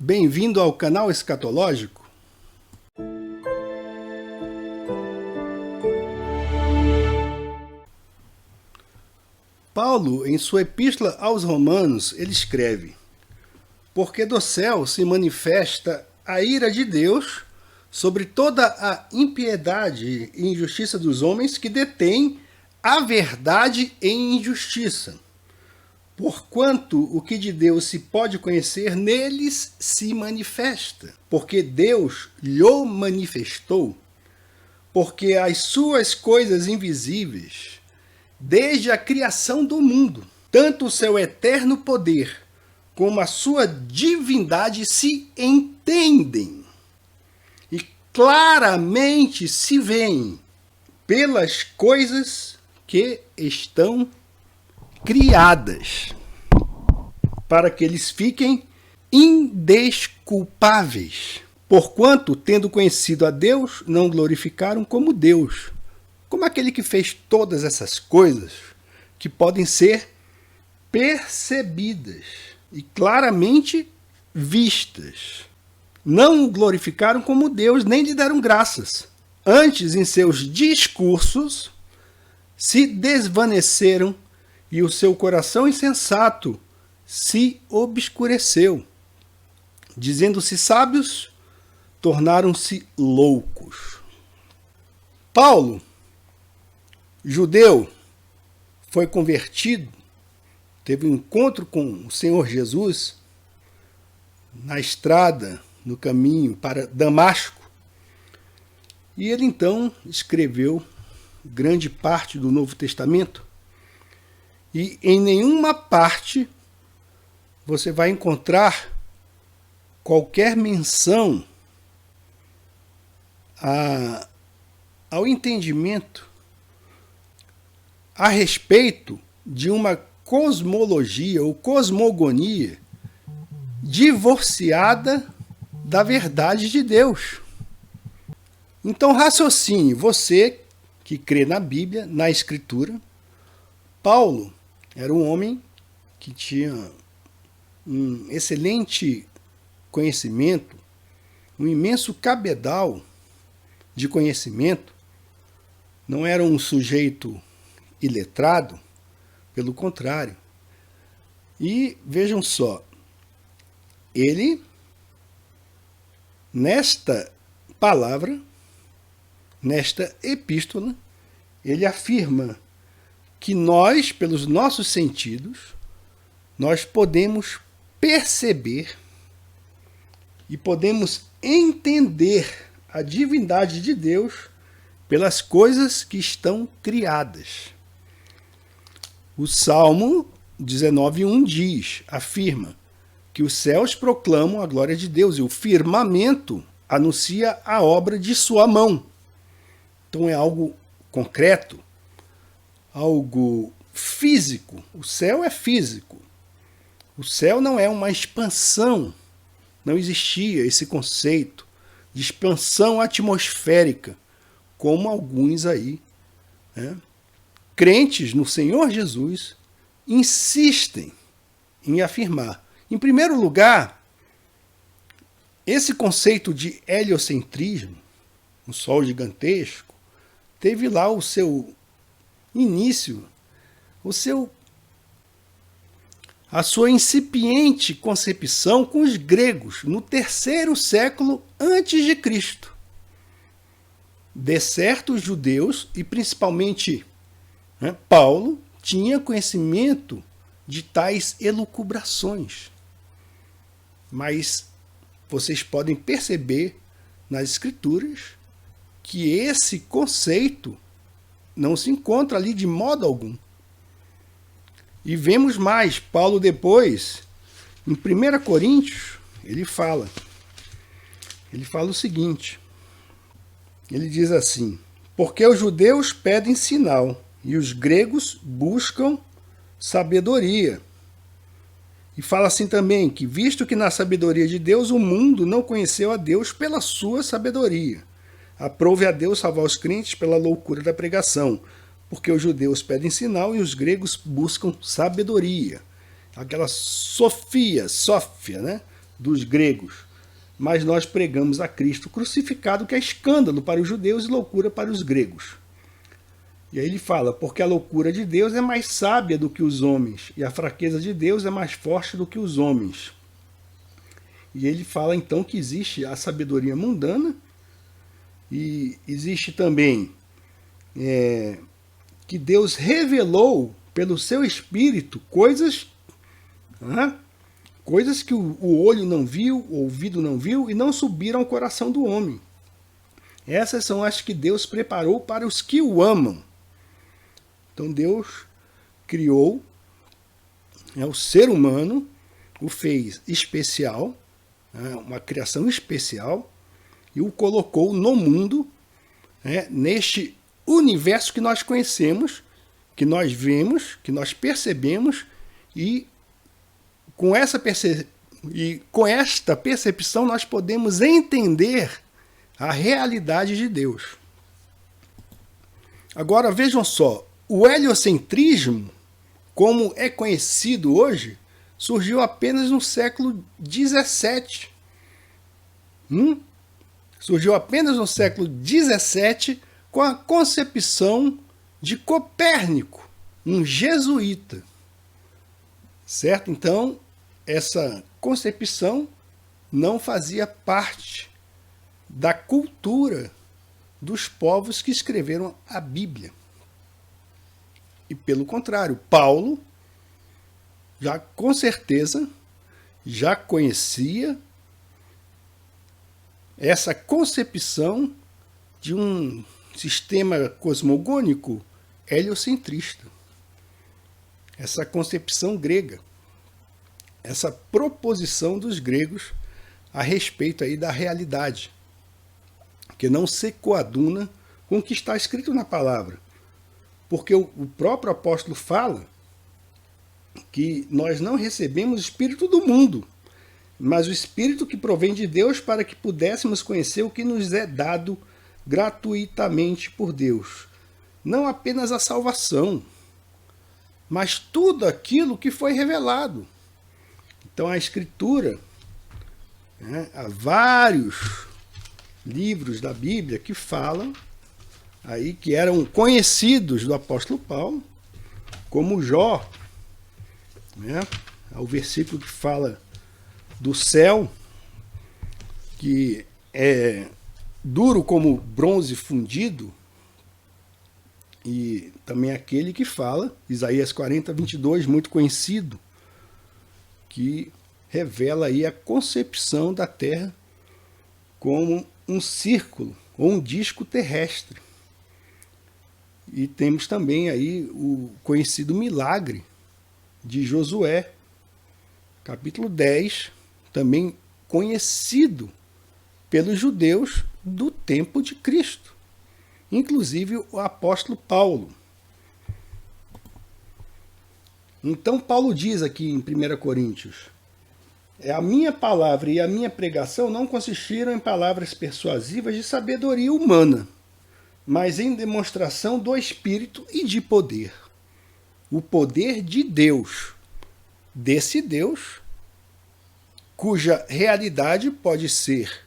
Bem-vindo ao canal Escatológico. Paulo, em sua epístola aos Romanos, ele escreve: porque do céu se manifesta a ira de Deus sobre toda a impiedade e injustiça dos homens que detêm a verdade em injustiça. Porquanto o que de Deus se pode conhecer, neles se manifesta, porque Deus lhe manifestou, porque as suas coisas invisíveis, desde a criação do mundo, tanto o seu eterno poder como a sua divindade se entendem e claramente se veem pelas coisas que estão criadas, para que eles fiquem indesculpáveis. Porquanto, tendo conhecido a Deus, não glorificaram como Deus, como aquele que fez todas essas coisas que podem ser percebidas e claramente vistas. Não o glorificaram como Deus, nem lhe deram graças. Antes, em seus discursos, se desvaneceram e o seu coração insensato se obscureceu. Dizendo-se sábios, tornaram-se loucos. Paulo, judeu, foi convertido, teve um encontro com o Senhor Jesus na estrada, no caminho para Damasco. E ele então escreveu grande parte do Novo Testamento. E em nenhuma parte você vai encontrar qualquer menção ao entendimento a respeito de uma cosmologia ou cosmogonia divorciada da verdade de Deus. Então raciocine, você que crê na Bíblia, na Escritura. Paulo era um homem que tinha um excelente conhecimento, um imenso cabedal de conhecimento. Não era um sujeito iletrado, pelo contrário. E vejam só, ele, nesta palavra, nesta epístola, ele afirma que nós, pelos nossos sentidos, nós podemos perceber e podemos entender a divindade de Deus pelas coisas que estão criadas. O Salmo 19:1 afirma que os céus proclamam a glória de Deus e o firmamento anuncia a obra de sua mão. Então é algo concreto, algo físico. O céu é físico. O céu não é uma expansão. Não existia esse conceito de expansão atmosférica, como alguns aí, crentes no Senhor Jesus, insistem em afirmar. Em primeiro lugar, esse conceito de heliocentrismo, um sol gigantesco, teve lá o seu início, a sua incipiente concepção com os gregos no 3º século antes de Cristo. De certo, os judeus, e principalmente Paulo, tinha conhecimento de tais elucubrações. Mas vocês podem perceber nas Escrituras que esse conceito não se encontra ali de modo algum. E vemos mais, Paulo depois, em 1 Coríntios, ele fala o seguinte, ele diz assim: porque os judeus pedem sinal e os gregos buscam sabedoria. E fala assim também, que visto que na sabedoria de Deus o mundo não conheceu a Deus pela sua sabedoria, aprove a Deus salvar os crentes pela loucura da pregação, porque os judeus pedem sinal e os gregos buscam sabedoria. Aquela sófia, né? dos gregos, mas nós pregamos a Cristo crucificado, que é escândalo para os judeus e loucura para os gregos. E aí ele fala, porque a loucura de Deus é mais sábia do que os homens, e a fraqueza de Deus é mais forte do que os homens. E ele fala então que existe a sabedoria mundana, e existe também que Deus revelou pelo seu Espírito coisas que o olho não viu, o ouvido não viu e não subiram ao coração do homem. Essas são as que Deus preparou para os que o amam. Então Deus criou o ser humano, o fez especial, uma criação especial, e o colocou no mundo, neste universo que nós conhecemos, que nós vemos, que nós percebemos, e com esta percepção nós podemos entender a realidade de Deus. Agora vejam só, o heliocentrismo, como é conhecido hoje, surgiu apenas no século XVII. Surgiu apenas no século XVII com a concepção de Copérnico, um jesuíta. Certo? Então, essa concepção não fazia parte da cultura dos povos que escreveram a Bíblia. E pelo contrário, Paulo já com certeza já conhecia essa concepção de um sistema cosmogônico heliocentrista. Essa concepção grega, essa proposição dos gregos a respeito aí da realidade, que não se coaduna com o que está escrito na palavra. Porque o próprio apóstolo fala que nós não recebemos o espírito do mundo, mas o espírito que provém de Deus para que pudéssemos conhecer o que nos é dado gratuitamente por Deus. Não apenas a salvação, mas tudo aquilo que foi revelado. Então a Escritura, há vários livros da Bíblia que falam aí que eram conhecidos do apóstolo Paulo, como Jó, o versículo que fala do céu, que é duro como bronze fundido, e também aquele que fala, Isaías 40, 22, muito conhecido, que revela aí a concepção da Terra como um círculo ou um disco terrestre. E temos também aí o conhecido milagre de Josué, capítulo 10, também conhecido pelos judeus do tempo de Cristo, inclusive o apóstolo Paulo. Então Paulo diz aqui em 1 Coríntios, a minha palavra e a minha pregação não consistiram em palavras persuasivas de sabedoria humana, mas em demonstração do Espírito e de poder. O poder de Deus, desse Deus, cuja realidade pode ser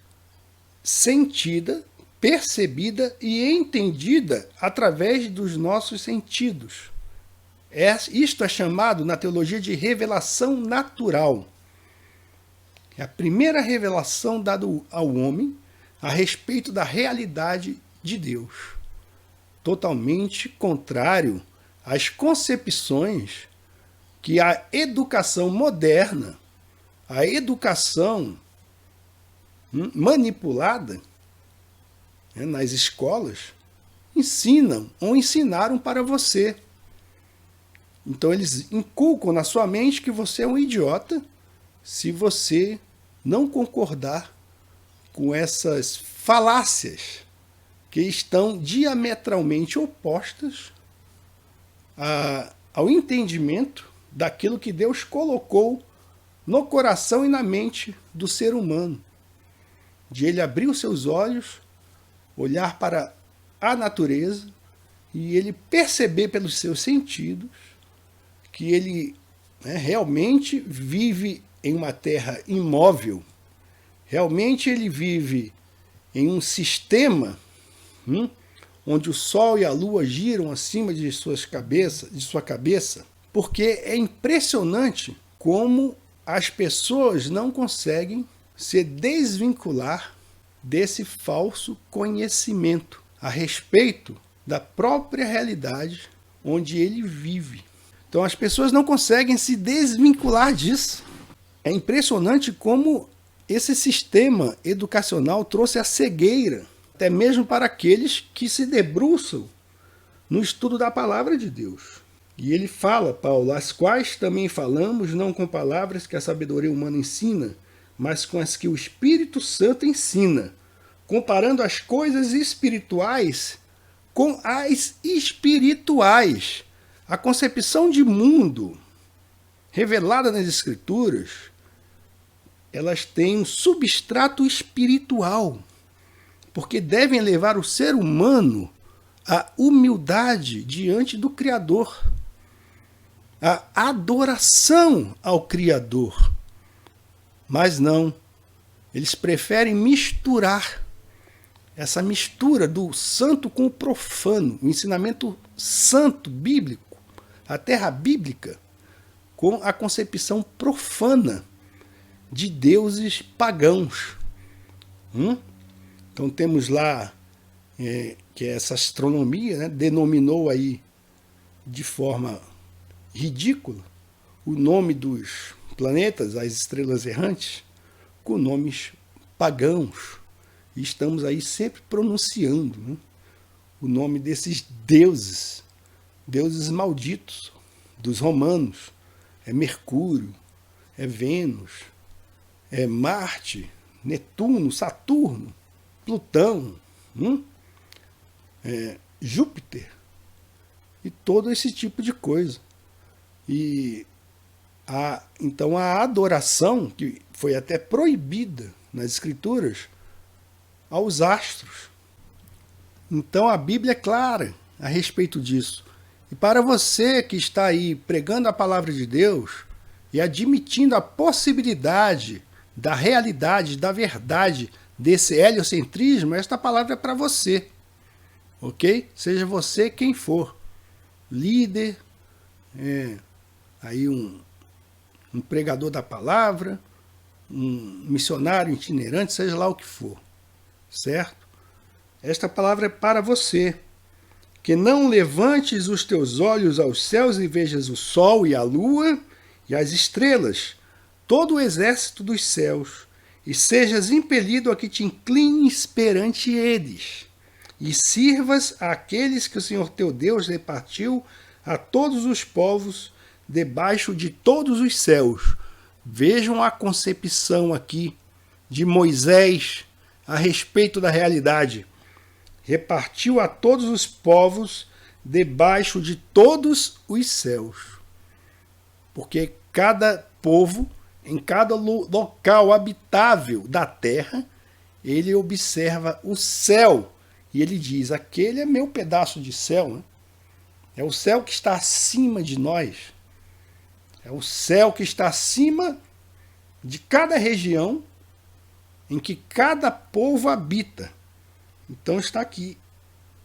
sentida, percebida e entendida através dos nossos sentidos. Isto é chamado na teologia de revelação natural. É a primeira revelação dada ao homem a respeito da realidade de Deus. Totalmente contrário às concepções que a educação moderna, a educação manipulada nas escolas, ensinam ou ensinaram para você. Então eles inculcam na sua mente que você é um idiota se você não concordar com essas falácias que estão diametralmente opostas ao entendimento daquilo que Deus colocou no coração e na mente do ser humano. De ele abrir os seus olhos, olhar para a natureza e ele perceber pelos seus sentidos que ele realmente vive em uma terra imóvel, realmente ele vive em um sistema onde o Sol e a Lua giram acima de sua cabeça, porque é impressionante como as pessoas não conseguem se desvincular desse falso conhecimento a respeito da própria realidade onde ele vive. Então as pessoas não conseguem se desvincular disso. É impressionante como esse sistema educacional trouxe a cegueira, até mesmo para aqueles que se debruçam no estudo da palavra de Deus. E ele fala, Paulo, as quais também falamos, não com palavras que a sabedoria humana ensina, mas com as que o Espírito Santo ensina, comparando as coisas espirituais com as espirituais. A concepção de mundo revelada nas Escrituras, elas têm um substrato espiritual, porque devem levar o ser humano à humildade diante do Criador, à adoração ao Criador. Mas não, eles preferem misturar essa mistura do santo com o profano, o ensinamento santo bíblico, a terra bíblica, com a concepção profana de deuses pagãos. Então temos lá que essa astronomia, né, denominou aí de forma ridícula o nome dos planetas, as estrelas errantes, com nomes pagãos. E estamos aí sempre pronunciando, né, o nome desses deuses, deuses malditos dos romanos. É Mercúrio, é Vênus, é Marte, Netuno, Saturno, Plutão, Júpiter e todo esse tipo de coisa. E então a adoração, que foi até proibida nas Escrituras, aos astros. Então a Bíblia é clara a respeito disso. E para você que está aí pregando a palavra de Deus e admitindo a possibilidade da realidade, da verdade desse heliocentrismo, esta palavra é para você. Ok? Seja você quem for. Líder, aí um pregador da palavra, um missionário itinerante, seja lá o que for. Certo? Esta palavra é para você. Que não levantes os teus olhos aos céus e vejas o sol e a lua e as estrelas, todo o exército dos céus, e sejas impelido a que te inclines perante eles, e sirvas àqueles que o Senhor teu Deus repartiu a todos os povos debaixo de todos os céus. Vejam a concepção aqui de Moisés a respeito da realidade. Repartiu a todos os povos debaixo de todos os céus. Porque cada povo, em cada local habitável da terra, ele observa o céu. E ele diz, aquele é meu pedaço de céu. Né? É o céu que está acima de nós. É o céu que está acima de cada região em que cada povo habita. Então está aqui.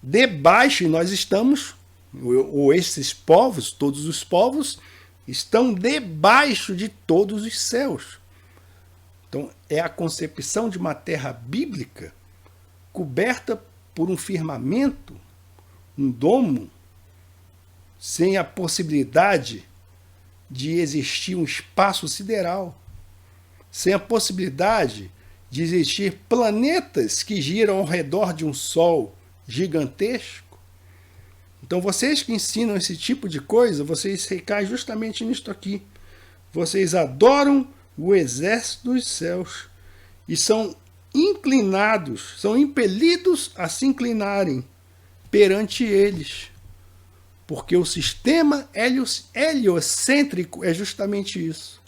Debaixo, e nós estamos, ou esses povos, todos os povos, estão debaixo de todos os céus. Então é a concepção de uma terra bíblica coberta por um firmamento, um domo, sem a possibilidade de existir um espaço sideral, sem a possibilidade de existir planetas que giram ao redor de um sol gigantesco. Então vocês que ensinam esse tipo de coisa, vocês recaem justamente nisto aqui. Vocês adoram o exército dos céus e são inclinados, são impelidos a se inclinarem perante eles. Porque o sistema heliocêntrico é justamente isso.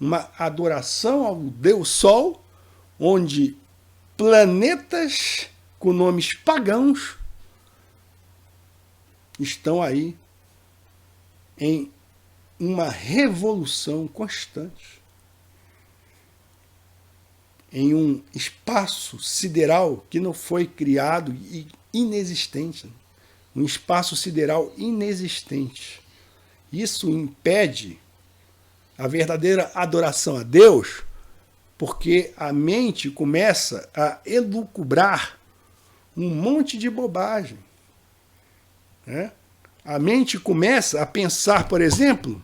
Uma adoração ao Deus Sol, onde planetas com nomes pagãos estão aí em uma revolução constante. em um espaço sideral que não foi criado e inexistente. Um espaço sideral inexistente. Isso impede a verdadeira adoração a Deus, porque a mente começa a elucubrar um monte de bobagem. Né? A mente começa a pensar, por exemplo,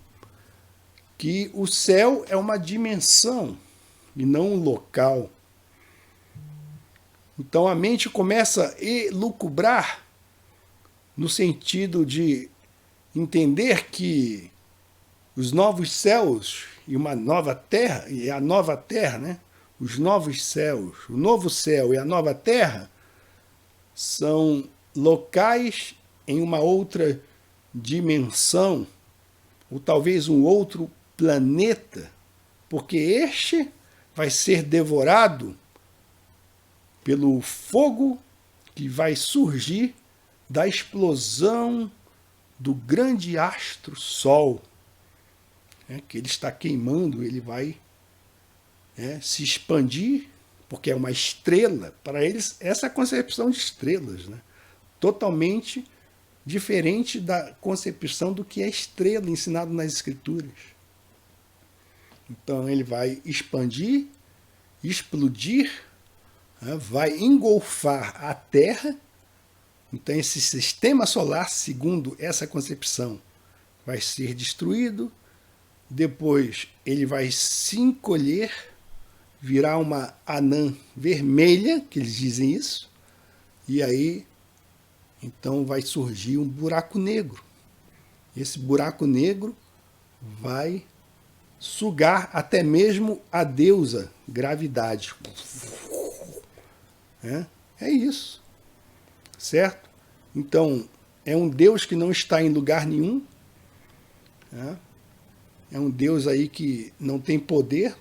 que o céu é uma dimensão e não um local. Então a mente começa a elucubrar no sentido de entender que os novos céus e uma nova terra, e a nova terra, né? Os novos céus, o novo céu e a nova terra são locais em uma outra dimensão, ou talvez um outro planeta, porque este vai ser devorado pelo fogo que vai surgir da explosão do grande astro Sol, que ele está queimando, ele vai se expandir, porque é uma estrela. Para eles, essa é a concepção de estrelas, né? Totalmente diferente da concepção do que é estrela ensinado nas Escrituras. Então ele vai expandir, explodir, vai engolfar a Terra. Então esse sistema solar, segundo essa concepção, vai ser destruído. Depois ele vai se encolher, virar uma anã vermelha, que eles dizem isso, e aí então vai surgir um buraco negro. Esse buraco negro vai sugar até mesmo a deusa gravidade. É isso, certo? Então, é um Deus que não está em lugar nenhum, é um Deus aí que não tem poder,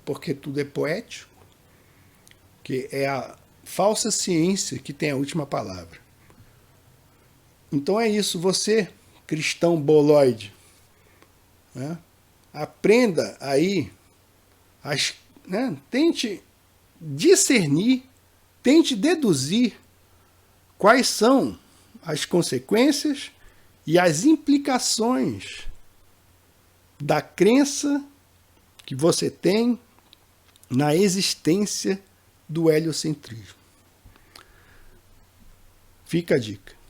porque tudo é poético, que é a falsa ciência que tem a última palavra. Então é isso, você, cristão boloide, aprenda aí, tente discernir, tente deduzir quais são as consequências e as implicações da crença que você tem na existência do heliocentrismo. Fica a dica.